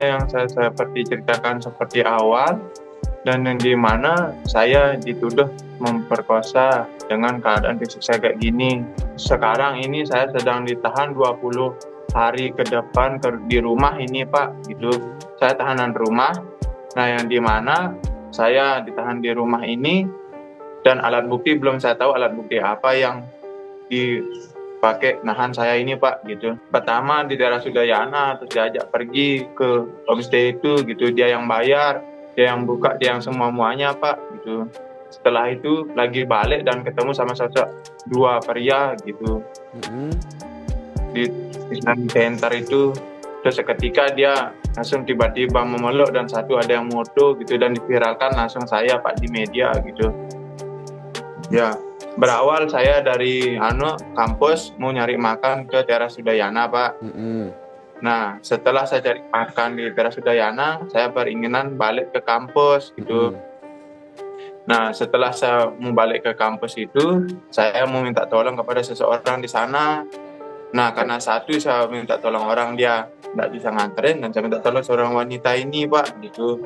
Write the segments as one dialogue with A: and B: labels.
A: yang saya seperti ceritakan seperti awal, dan yang di mana saya dituduh memperkosa dengan keadaan fisik saya kayak gini. Sekarang ini saya sedang ditahan 20 hari ke depan di rumah ini Pak, gitu. Saya tahanan rumah. Nah, yang di mana saya ditahan di rumah ini, dan alat bukti belum saya tahu alat bukti apa yang dipakai nahan saya ini Pak, gitu. Pertama di daerah Sudayana, terus diajak pergi ke homestay itu, gitu. Dia yang bayar, dia yang buka, dia yang semua-muanya Pak, gitu. Setelah itu lagi balik dan ketemu sama sosok dua pria gitu di Islamic Center itu. Terus seketika dia langsung tiba-tiba memeluk, dan satu ada yang moto gitu, dan diviralkan langsung saya Pak di media gitu. Ya, berawal saya dari kampus mau nyari makan ke teras Sudayana Pak. Nah, setelah saya cari makan di teras Sudayana, saya beringinan balik ke kampus gitu. Nah, setelah saya mau balik ke kampus itu, saya mau minta tolong kepada seseorang di sana. Nah, karena satu saya minta tolong orang, dia nggak bisa nganterin, dan saya minta tolong seorang wanita ini Pak gitu.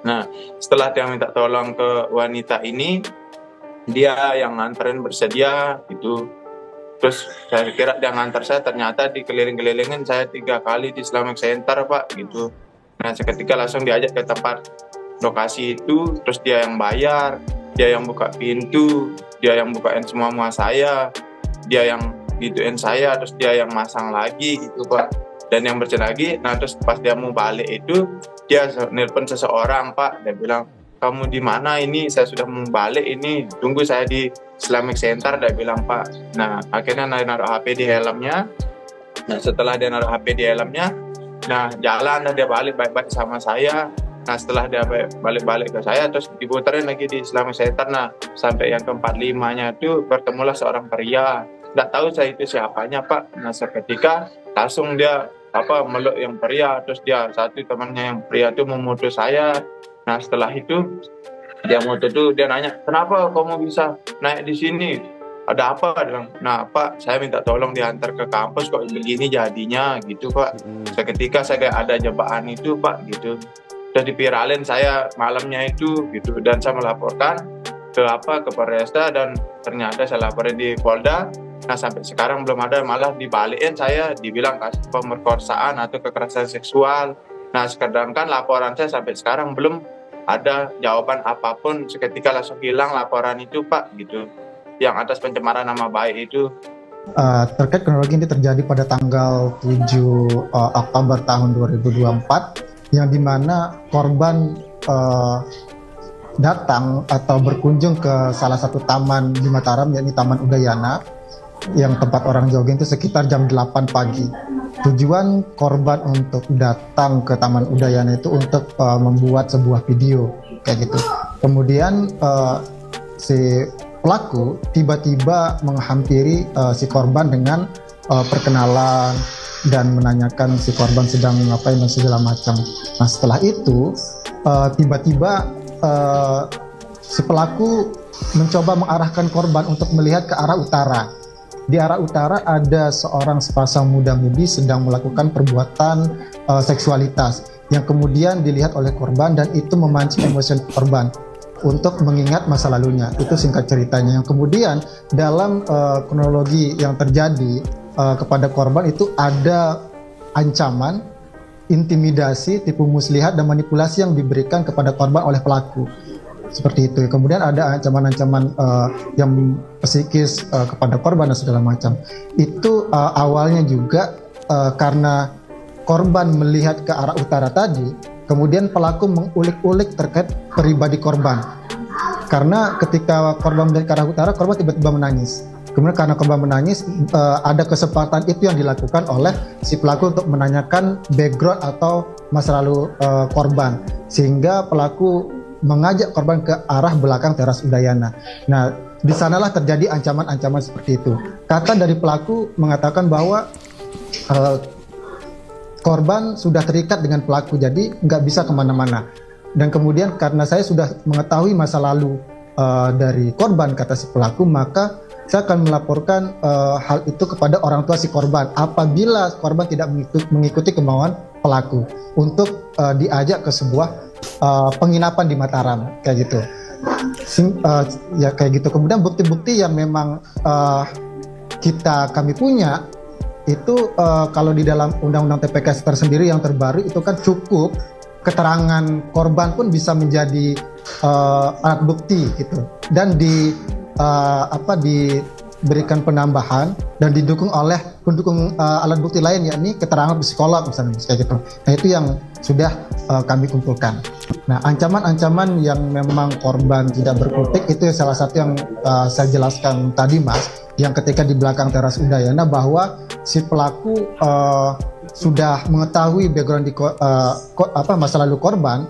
A: Nah, setelah dia minta tolong ke wanita ini, dia yang nganterin bersedia gitu. Terus saya kira dia nganter saya, ternyata di keliling-kelilingin saya 3 kali di Islamic Center Pak gitu. Nah, seketika langsung diajak ke tempat lokasi itu, terus dia yang bayar, dia yang buka pintu, dia yang bukain semua saya, dia yang gituin saya, terus dia yang masang lagi gitu Pak. Dan yang bercerita lagi, nah terus pas dia mau balik itu, dia nelpon seseorang Pak, dia bilang, kamu di mana ini? Saya sudah mau balik ini, tunggu saya di Islamic Center, dia bilang Pak. Nah, akhirnya dia naruh HP di helmnya. Nah, setelah dia naruh HP di helmnya, nah jalan dan dia balik baik-baik sama saya. Nah, setelah dia balik-balik ke saya, terus diputerin lagi di Islamic Center. Nah, sampai yang ke-45-nya itu bertemulah seorang pria. Nggak tahu saya itu siapanya Pak. Nah, seketika langsung dia meluk yang pria, terus dia satu temannya yang pria itu memutus saya. Nah, setelah itu dia mutus itu, dia nanya, kenapa kamu bisa naik di sini? Ada apa? Dia bilang, nah Pak, saya minta tolong diantar ke kampus, kok begini jadinya gitu Pak. Seketika saya kayak ada jebakan itu Pak gitu. Udah dipiralin saya malamnya itu gitu, dan saya melaporkan ke Polresta, dan ternyata saya laporin di Polda. Nah, sampai sekarang belum ada, malah dibalikin saya, dibilang kasus pemerkosaan atau kekerasan seksual. Nah, sedangkan laporan saya sampai sekarang belum ada jawaban apapun, seketika langsung hilang laporan itu Pak gitu, yang atas pencemaran nama baik itu.
B: Terkait kronologi ini terjadi pada tanggal 7 Oktober tahun 2024, yang dimana korban datang atau berkunjung ke salah satu taman di Mataram, yakni Taman Udayana, yang tempat orang jogging itu sekitar jam 8 pagi. Tujuan korban untuk datang ke Taman Udayana itu untuk membuat sebuah video kayak gitu. Kemudian si pelaku tiba-tiba menghampiri si korban dengan perkenalan dan menanyakan si korban sedang ngapain dan segala macam. Nah, setelah itu tiba-tiba si pelaku mencoba mengarahkan korban untuk melihat ke arah utara. Di arah utara ada seorang sepasang muda-mudi sedang melakukan perbuatan seksualitas yang kemudian dilihat oleh korban, dan itu memancing emosi korban untuk mengingat masa lalunya. Itu singkat ceritanya. Yang kemudian dalam kronologi yang terjadi kepada korban itu ada ancaman, intimidasi, tipu muslihat, dan manipulasi yang diberikan kepada korban oleh pelaku. Seperti itu. Kemudian ada ancaman-ancaman yang psikis kepada korban dan segala macam. Itu awalnya juga karena korban melihat ke arah utara tadi, kemudian pelaku mengulik-ulik terkait pribadi korban. Karena ketika korban melihat ke arah utara, korban tiba-tiba menangis. Kemudian karena korban menangis, ada kesempatan itu yang dilakukan oleh si pelaku untuk menanyakan background atau masa lalu korban, sehingga pelaku mengajak korban ke arah belakang teras Udayana. Nah, di sanalah terjadi ancaman-ancaman seperti itu. Kata dari pelaku mengatakan bahwa korban sudah terikat dengan pelaku, jadi nggak bisa kemana-mana. Dan kemudian karena saya sudah mengetahui masa lalu dari korban, kata si pelaku, maka saya akan melaporkan hal itu kepada orang tua si korban apabila korban tidak mengikuti kemauan pelaku untuk diajak ke sebuah penginapan di Mataram kayak gitu. Ya kayak gitu. Kemudian bukti-bukti yang memang kami punya itu kalau di dalam Undang-Undang TPKS tersendiri yang terbaru itu kan cukup keterangan korban pun bisa menjadi alat bukti gitu, dan diberikan penambahan dan didukung oleh pendukung alat bukti lain, yakni keterangan psikolog misalnya kayak gitu. Nah itu yang sudah kami kumpulkan. Nah ancaman-ancaman yang memang korban tidak berkutik itu salah satu yang saya jelaskan tadi Mas, yang ketika di belakang teras Udayana bahwa si pelaku sudah mengetahui background masa lalu korban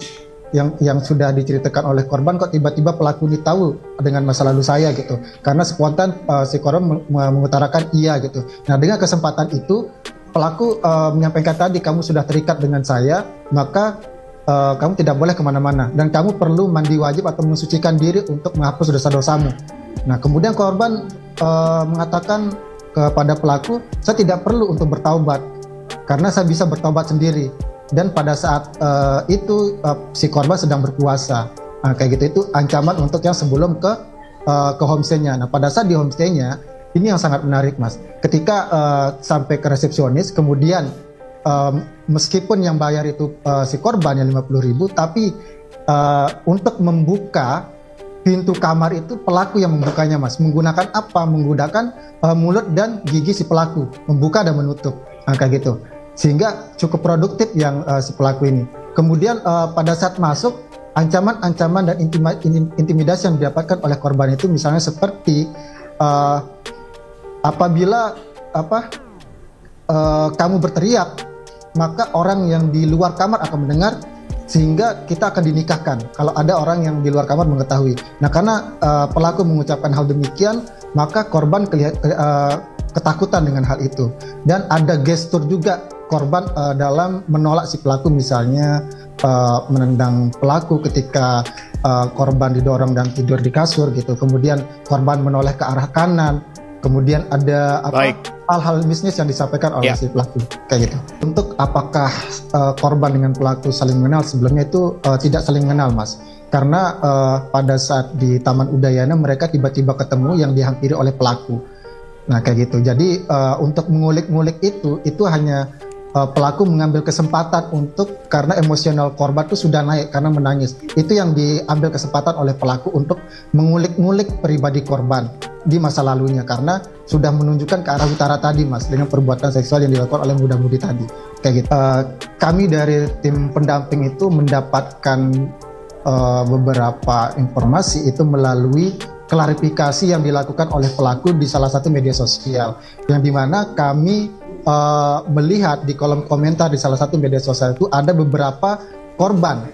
B: yang sudah diceritakan oleh korban, kok tiba-tiba pelaku ini tahu dengan masa lalu saya gitu, karena spontan si korban mengutarakan iya gitu. Nah dengan kesempatan itu pelaku menyampaikan tadi, kamu sudah terikat dengan saya, maka kamu tidak boleh kemana-mana dan kamu perlu mandi wajib atau mensucikan diri untuk menghapus dosa-dosamu. Nah kemudian korban mengatakan kepada pelaku, saya tidak perlu untuk bertaubat karena saya bisa bertaubat sendiri. Dan pada saat itu si korban sedang berpuasa. Nah, kayak gitu, itu ancaman untuk yang sebelum ke homestay-nya. Nah pada saat di homestay-nya ini yang sangat menarik Mas, ketika sampai ke resepsionis, kemudian meskipun yang bayar itu si korban yang 50.000, tapi untuk membuka pintu kamar itu pelaku yang membukanya Mas. Menggunakan apa? Menggunakan mulut dan gigi si pelaku, membuka dan menutup. Nah, kayak gitu. Sehingga cukup produktif yang si pelaku ini. Kemudian pada saat masuk, ancaman-ancaman dan intimidasi yang didapatkan oleh korban itu misalnya seperti apabila kamu berteriak, maka orang yang di luar kamar akan mendengar, sehingga kita akan dinikahkan kalau ada orang yang di luar kamar mengetahui. Nah karena pelaku mengucapkan hal demikian, maka korban ketakutan dengan hal itu, dan ada gestur juga korban dalam menolak si pelaku, misalnya menendang pelaku ketika korban didorong dan tidur di kasur gitu, kemudian korban menoleh ke arah kanan, kemudian ada hal-hal bisnis yang disampaikan oleh si pelaku kayak gitu. Untuk apakah korban dengan pelaku saling mengenal, sebelumnya itu tidak saling mengenal Mas, karena pada saat di Taman Udayana mereka tiba-tiba ketemu yang dihampiri oleh pelaku. Nah kayak gitu. Jadi untuk mengulik-ngulik itu hanya pelaku mengambil kesempatan untuk, karena emosional korban itu sudah naik karena menangis, itu yang diambil kesempatan oleh pelaku untuk mengulik-ngulik pribadi korban di masa lalunya, karena sudah menunjukkan ke arah utara tadi Mas, dengan perbuatan seksual yang dilakukan oleh muda-mudi tadi kayak gitu. Kami dari tim pendamping itu mendapatkan beberapa informasi itu melalui klarifikasi yang dilakukan oleh pelaku di salah satu media sosial, yang dimana kami melihat di kolom komentar di salah satu media sosial itu ada beberapa korban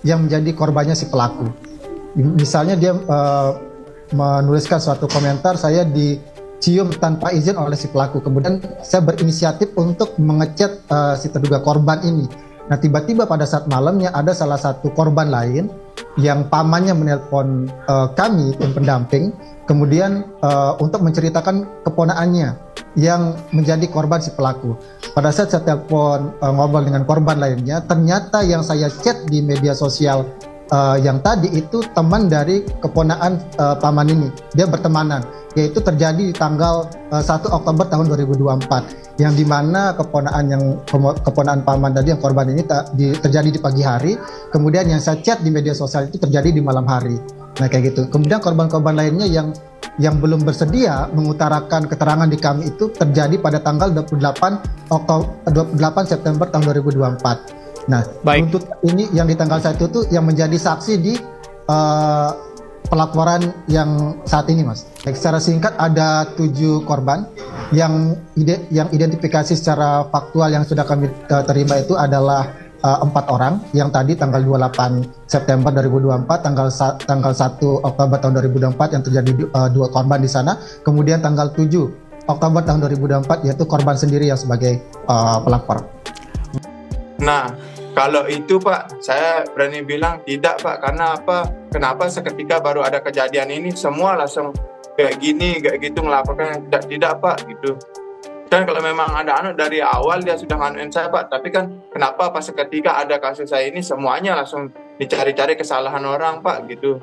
B: yang menjadi korbannya si pelaku. Misalnya dia menuliskan suatu komentar, saya dicium tanpa izin oleh si pelaku, kemudian saya berinisiatif untuk mengechat si terduga korban ini. Nah tiba-tiba pada saat malamnya ada salah satu korban lain yang pamannya menelpon kami tim pendamping, kemudian untuk menceritakan keponakannya yang menjadi korban si pelaku. Pada saat saya telepon ngobrol dengan korban lainnya, ternyata yang saya chat di media sosial yang tadi itu teman dari keponakan paman ini. Dia bertemanan, yaitu terjadi di tanggal 1 Oktober tahun 2024, yang dimana keponakan paman tadi yang korban ini terjadi di pagi hari, kemudian yang saya chat di media sosial itu terjadi di malam hari. Nah kayak gitu. Kemudian korban-korban lainnya yang belum bersedia mengutarakan keterangan di kami itu terjadi pada tanggal 28 September tahun 2024. Nah, untuk ini yang di tanggal 1 itu yang menjadi saksi di pelaporan yang saat ini Mas. Secara singkat ada 7 korban yang identifikasi secara faktual yang sudah kami terima itu adalah 4 orang, yang tadi tanggal 28 September 2024, tanggal 1 Oktober tahun 2024 yang terjadi 2 korban di sana, kemudian tanggal 7 Oktober tahun 2024 yaitu korban sendiri yang sebagai pelapor.
A: Nah, kalau itu Pak, saya berani bilang tidak Pak, karena apa? Kenapa seketika baru ada kejadian ini semua langsung kayak gini kayak gitu melaporkan, tidak Pak gitu. Dan kalau memang ada anak dari awal dia sudah nganuin saya Pak, tapi kan kenapa pas ketika ada kasus saya ini semuanya langsung dicari-cari kesalahan orang Pak gitu.